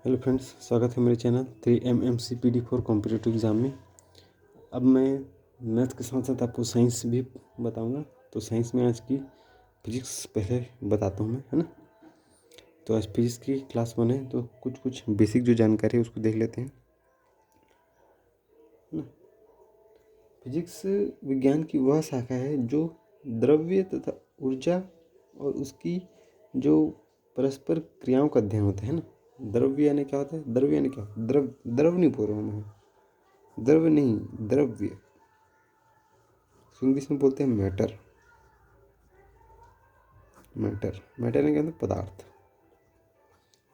Hello friends, स्वागत है मेरे चैनल 3MMCPD4 कॉम्पिटिटिव एग्ज़ाम में। अब मैं मैथ के साथ साथ आपको साइंस भी बताऊंगा। तो साइंस में आज की फिजिक्स पहले बताता हूं मैं, है ना। तो आज फिजिक्स की क्लास 1 है, तो कुछ बेसिक जो जानकारी है उसको देख लेते हैं, है ना। फिजिक्स विज्ञान की वह शाखा है जो द्रव्य तथा ऊर्जा और उसकी जो परस्पर क्रियाओं का अध्ययन होता है ना। द्रव्य यानी क्या होता है? द्रव्य यानी क्या? द्रव नहीं बोल रहा हूँ मैं, द्रव्य नहीं, द्रव्य। इंग्लिश में बोलते हैं मैटर। मैटर यानी क्या होता है? पदार्थ।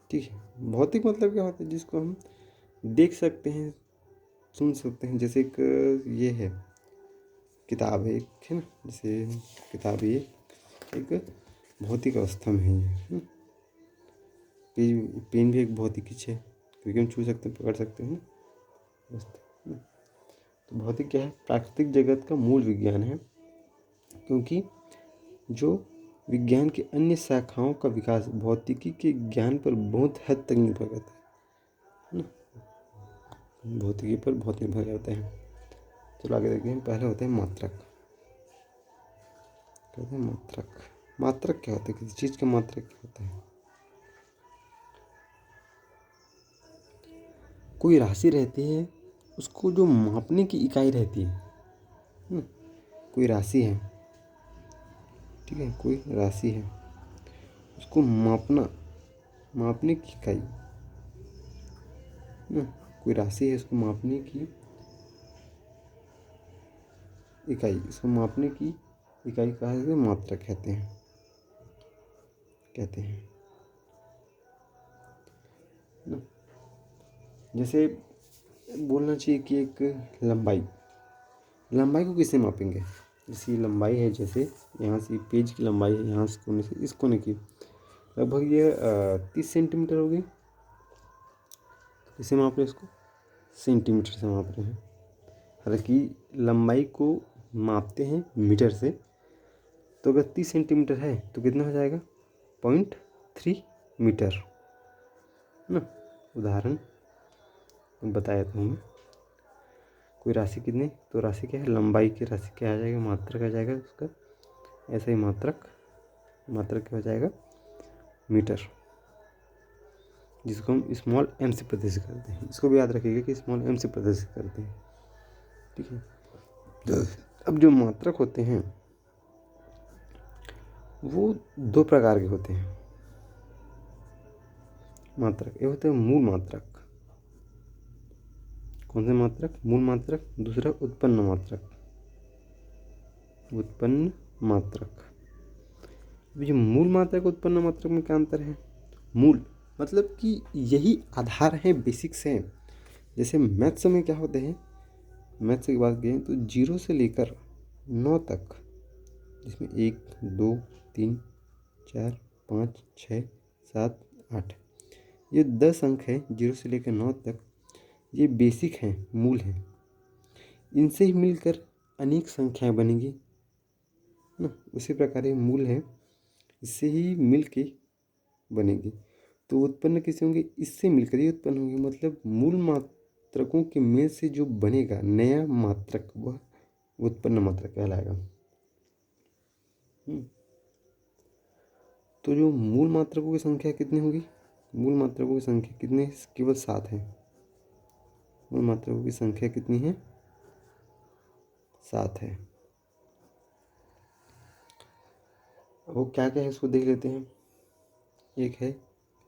ठीक है। भौतिक मतलब क्या होता है? जिसको हम देख सकते हैं, सुन सकते हैं। जैसे एक ये है, किताब है एक, है ना। जैसे किताब ये एक भौतिक अवस्था में है ये, है ना। पेन भी एक भौतिक चीज है, क्योंकि हम छू सकते हैं, पकड़ सकते हैं ना। अवस्था। तो भौतिक क्या है? प्राकृतिक जगत का मूल विज्ञान है, क्योंकि जो विज्ञान की अन्य शाखाओं का विकास भौतिकी के ज्ञान पर बहुत हद तक निर्भर करता है ना। भौतिकी पर बहुत निर्भर करता है। चलो आगे देखते हैं। पहले होते हैं मात्रक। कहते हैं मात्रक। मात्रक क्या होता है? किसी चीज का मात्रक क्या होता है? कोई राशि रहती है, उसको जो मापने की इकाई रहती है ना। कोई राशि है, ठीक है, कोई राशि है, उसको मापने की इकाई ना। कोई राशि है, उसको मापने की इकाई, इसको मापने की इकाई कहा जाता है, मात्रक कहते हैं ना। जैसे बोलना चाहिए कि एक लंबाई को किससे मापेंगे? जैसी लंबाई है, जैसे यहाँ से पेज की लंबाई है, यहाँ से कोने से इस कोने की लगभग ये 30 सेंटीमीटर होगी। किससे माप रहे हैं? इसको सेंटीमीटर से माप रहे हैं। हालांकि लंबाई को मापते हैं मीटर से, तो अगर 30 सेंटीमीटर है तो कितना हो जाएगा? 0.3 मीटर, है ना। उदाहरण बताया था मैं। कोई राशि कितनी, तो राशि क्या है? लंबाई की राशि क्या आ जाएगा? मात्रक आ जाएगा उसका। ऐसा ही मात्रक क्या हो जाएगा? मीटर, जिसको हम स्मॉल m से प्रदर्शित करते हैं। इसको भी याद रखिएगा कि स्मॉल m से प्रदर्शित करते हैं, ठीक है। अब जो मात्रक होते हैं वो दो प्रकार के होते हैं। मात्रक ये होते हैं मूल मात्रक। कौन से मात्रक? मूल मात्रक। दूसरा उत्पन्न मात्रक। ये मूल मात्रक उत्पन्न मात्रक में क्या अंतर है? मूल मतलब कि यही आधार है, बेसिक्स है। जैसे मैथ्स में क्या होते हैं? मैथ्स की बात करें तो 0 से लेकर 9 तक, जिसमें 1 2 3 4 5 6 7 8, ये 10 अंक है 0 से लेकर 9 तक। ये बेसिक हैं, मूल हैं। इनसे ही मिलकर अनेक संख्याएं बनेंगी ना। उसी प्रकार ये मूल है, इससे ही मिल के बनेगी। तो उत्पन्न किससे होंगे? इससे मिलकर ही उत्पन्न होंगे। मतलब मूल मात्रकों के मेल से जो बनेगा नया मात्रक, वह उत्पन्न मात्रक कहलाएगा। तो जो मूल मात्रकों की संख्या कितनी होगी? मूल मात्रकों की संख्या कितनी है? केवल 7 है। मूल मात्रकों की संख्या कितनी है? 7 है। वो क्या क्या है इसको देख लेते हैं। एक है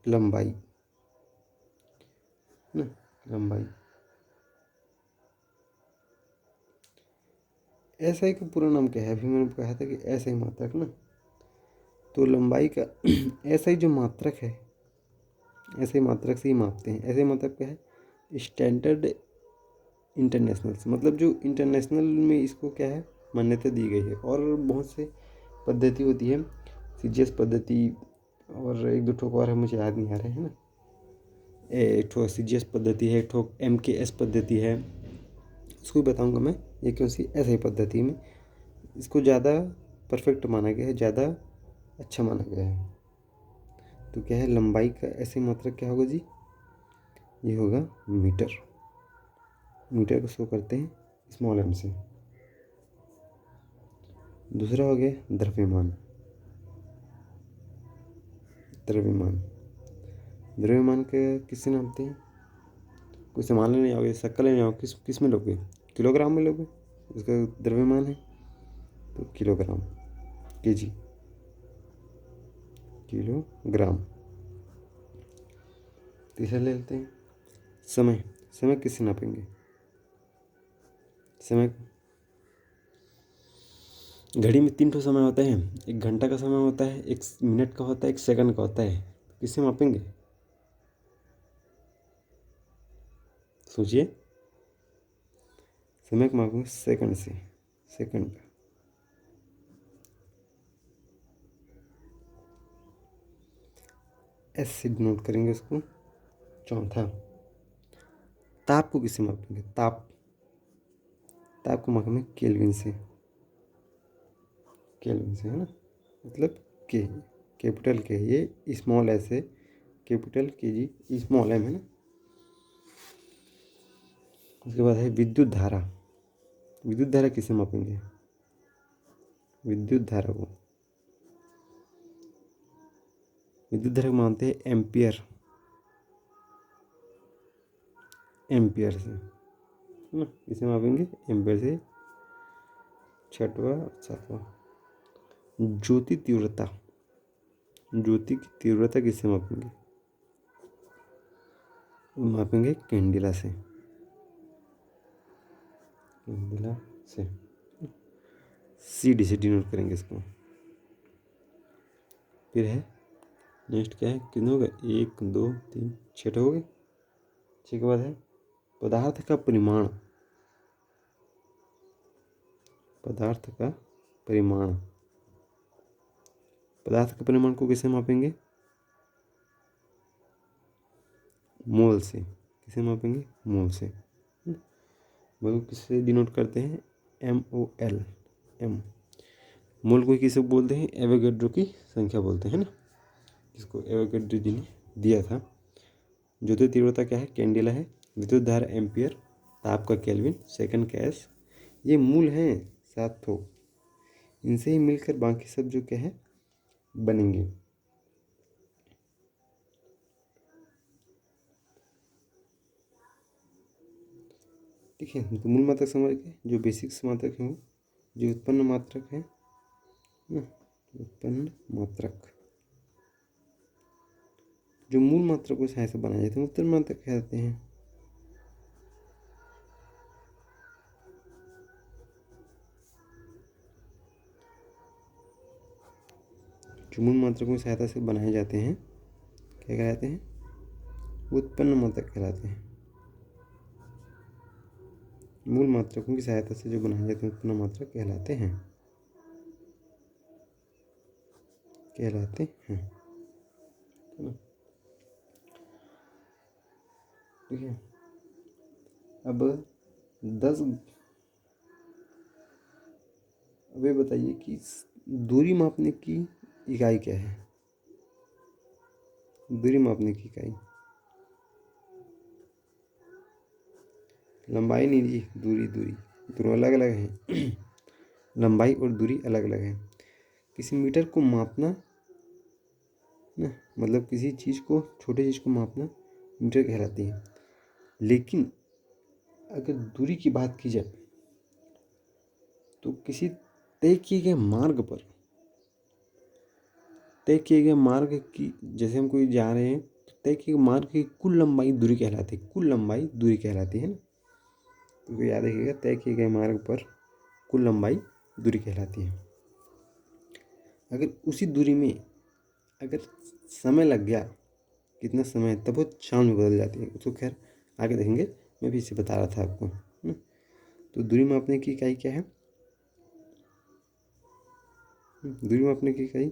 लंबाई ना, लंबाई। ऐसा ही का पूरा नाम क्या है? अभी मैंने कहा था कि ऐसा ही मात्रक ना। तो लंबाई का ऐसा ही जो मात्रक है, ऐसे मात्रक से ही मापते हैं। ऐसे मात्रक क्या है? स्टैंडर्ड इंटरनेशनल, मतलब जो इंटरनेशनल में इसको क्या है? मान्यता दी गई है। और बहुत से पद्धति होती है, सीजीएस पद्धति और एक दो ठोक और है, मुझे याद नहीं आ रहे हैं ना। एक ठो सीजीएस पद्धति है, एक ठो एमकेएस पद्धति है, इसको भी बताऊंगा मैं। ये क्यों सी ऐसे ही पद्धति में इसको ज़्यादा परफेक्ट माना गया है, ज़्यादा अच्छा माना गया है। तो क्या है? लंबाई का ऐसे मात्रक क्या होगा जी? ये होगा मीटर। मीटर को शो करते हैं स्मॉल m से। दूसरा हो गया द्रव्यमान। द्रव्यमान द्रव्यमान के किससे नापते हैं? कोई सामान लेने आओगे, शक्कर लेने आओगे, किस में लोगे? किलोग्राम में लोगे, उसका द्रव्यमान है तो किलोग्राम, केजी, किलोग्राम। तीसरा ले लेते हैं समय। समय किससे नापेंगे? समय घड़ी में 3 ठो समय होता है। 1 घंटा का समय होता है, 1 मिनट का होता है, 1 सेकंड का होता है। किससे मापेंगे? सोचिए। समय को मापेंगे सेकंड से। सेकंड। एस से नोट करेंगे इसको। चौथा, ताप को किससे मापेंगे? ताप को मापेंगे केल्विन से। केल्विन से, है ना, मतलब के, कैपिटल के, ये स्मॉल एस है, कैपिटल के जी स्मॉल एम, है ना। उसके बाद है विद्युत धारा। विद्युत धारा किसे मापेंगे? विद्युत धारा को मानते हैं एम्पियर। एम्पियर से, है ना, इसे मापेंगे एम्पियर से। छठवा सातवां, ज्योति तीव्रता। ज्योति की तीव्रता किससे मापेंगे? मापेंगे कैंडिला से। कैंडिला से। सी डी से डिनोट करेंगे इसको। फिर है नेक्स्ट, क्या है, कितने हो गए? 1 2 3 6 हो गए। 6 के बाद है पदार्थ का परिमाण। पदार्थ का परिमाण। पदार्थ का परिमाण को किसे मापेंगे? मोल से। किसे मापेंगे? मोल से। मोल किससे डिनोट करते हैं? MOL। एम। मोल को किसे बोलते हैं? एवोगैड्रो की संख्या बोलते हैं ना, जिसको एवोगैड्रो जी ने दिया था। ज्योति तीव्रता क्या है? कैंडिला है। विद्युत धारा एम्पियर। ताप का केल्विन। सेकंड का एस। ये मूल हैं 7 ठो। इनसे ही मिलकर बाकी सब जो क्या है बनेंगे। ठीक है, तो मूल मात्रक समझ के, जो बेसिक मात्रक है वो, जो उत्पन्न मात्रक है ना, उत्पन्न मात्रक, जो मूल मात्रक को सहायता से बनाए जाते हैं उत्पन्न मात्रक कहते हैं। जो मूल मात्रकों की सहायता से बनाए जाते हैं क्या कहलाते हैं? उत्पन्न मात्रक कहलाते हैं। मूल मात्रकों की सहायता से जो बनाए जाते हैं उत्पन्न मात्रक कहलाते हैं। कहलाते हैं, ठीक है। अब 10, अब ये बताइए कि दूरी मापने की इकाई क्या है? दूरी मापने की इकाई, लंबाई नहीं जी, दूरी। दूरी दोनों अलग अलग हैं। लंबाई और दूरी अलग अलग है। किसी मीटर को मापना ना, मतलब किसी चीज़ को, छोटे चीज़ को मापना मीटर कहलाती है। लेकिन अगर दूरी की बात की जाए तो किसी तय किए गए मार्ग पर, तय किए गए मार्ग की, जैसे हम कोई जा रहे हैं तो तय किए गए मार्ग की कुल लंबाई दूरी कहलाती है। कुल लंबाई दूरी कहलाती है ना, तो याद रखिएगा, तय किए गए मार्ग पर कुल लंबाई दूरी कहलाती है। अगर उसी दूरी में अगर समय लग गया, कितना समय, तब वो क्षण में बदल जाती है। उसको खैर आगे देखेंगे, मैं भी इसे बता रहा था आपको ना। तो दूरी मापने की इकाई क्या है? दूरी मापने की इकाई,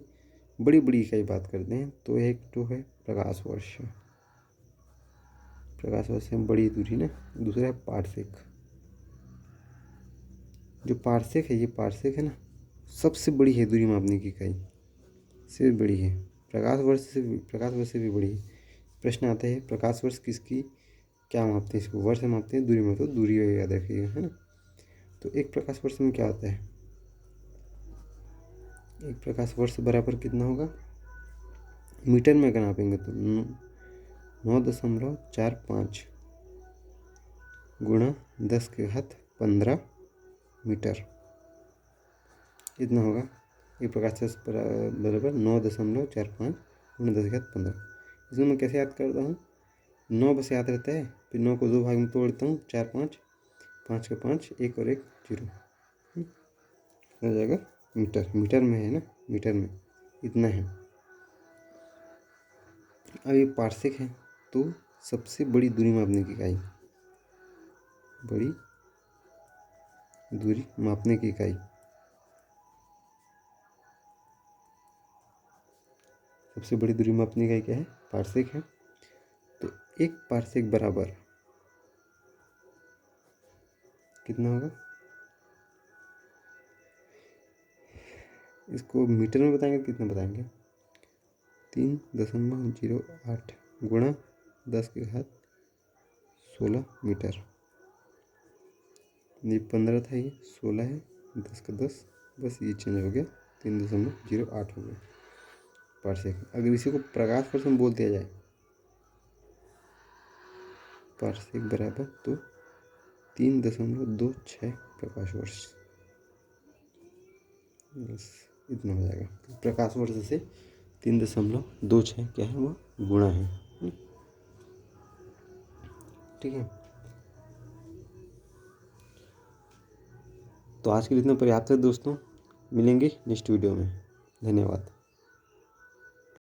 बड़ी बड़ी इकाई बात करते हैं तो एक तो है प्रकाश वर्ष। प्रकाश वर्ष से बड़ी दूरी ना। दूसरा है पारसेक। जो पारसेक है, ये पारसेक है ना, सबसे बड़ी है दूरी मापने की इकाई, से बड़ी है। प्रकाश वर्ष से भी बड़ी है। प्रश्न आता है प्रकाश वर्ष किसकी क्या मापते हैं इसको, वर्ष से मापते हैं, दूरी में तो दूरी याद रखिएगा, है ना। तो एक प्रकाश वर्ष में क्या होता है, एक प्रकाश वर्ष बराबर कितना होगा, मीटर में अगर नापेंगे तो 9.45 गुणा 10⁻15 मीटर, इतना होगा। एक प्रकाश वर्ष बराबर 9.45 गुणा 10⁻15। इसको मैं कैसे याद करता हूँ, 9 बस याद रहता है, फिर 9 को 2 भाग में तोड़ देता हूँ, 4 5, 5 के 5, 1 और 1 0, हो जाएगा मीटर। मीटर में है ना, मीटर में इतना है। अब ये पार्सेक है, तो सबसे बड़ी दूरी मापने की इकाई, बड़ी दूरी मापने की इकाई, सबसे बड़ी दूरी मापने की इकाई क्या है, पार्सेक है। तो एक पार्सेक बराबर कितना होगा, इसको मीटर में बताएंगे, कितना बताएंगे, 3.08 गुणा 10⁻16 मीटर। ये 15 था, ये 16 है, 10 का 10, बस ये चेंज हो गया, 3.08 हो गया पार्सेक। अगर इसी को प्रकाश वर्ष में बोल दिया जाए, पार्सेक बराबर तो 3.26 प्रकाश वर्ष, बस इतना हो जाएगा। प्रकाश वर्ष से 3.26 क्या है, वो गुणा है, ठीक है। तो आज के लिए इतना पर्याप्त है दोस्तों, मिलेंगे नेक्स्ट वीडियो में, धन्यवाद।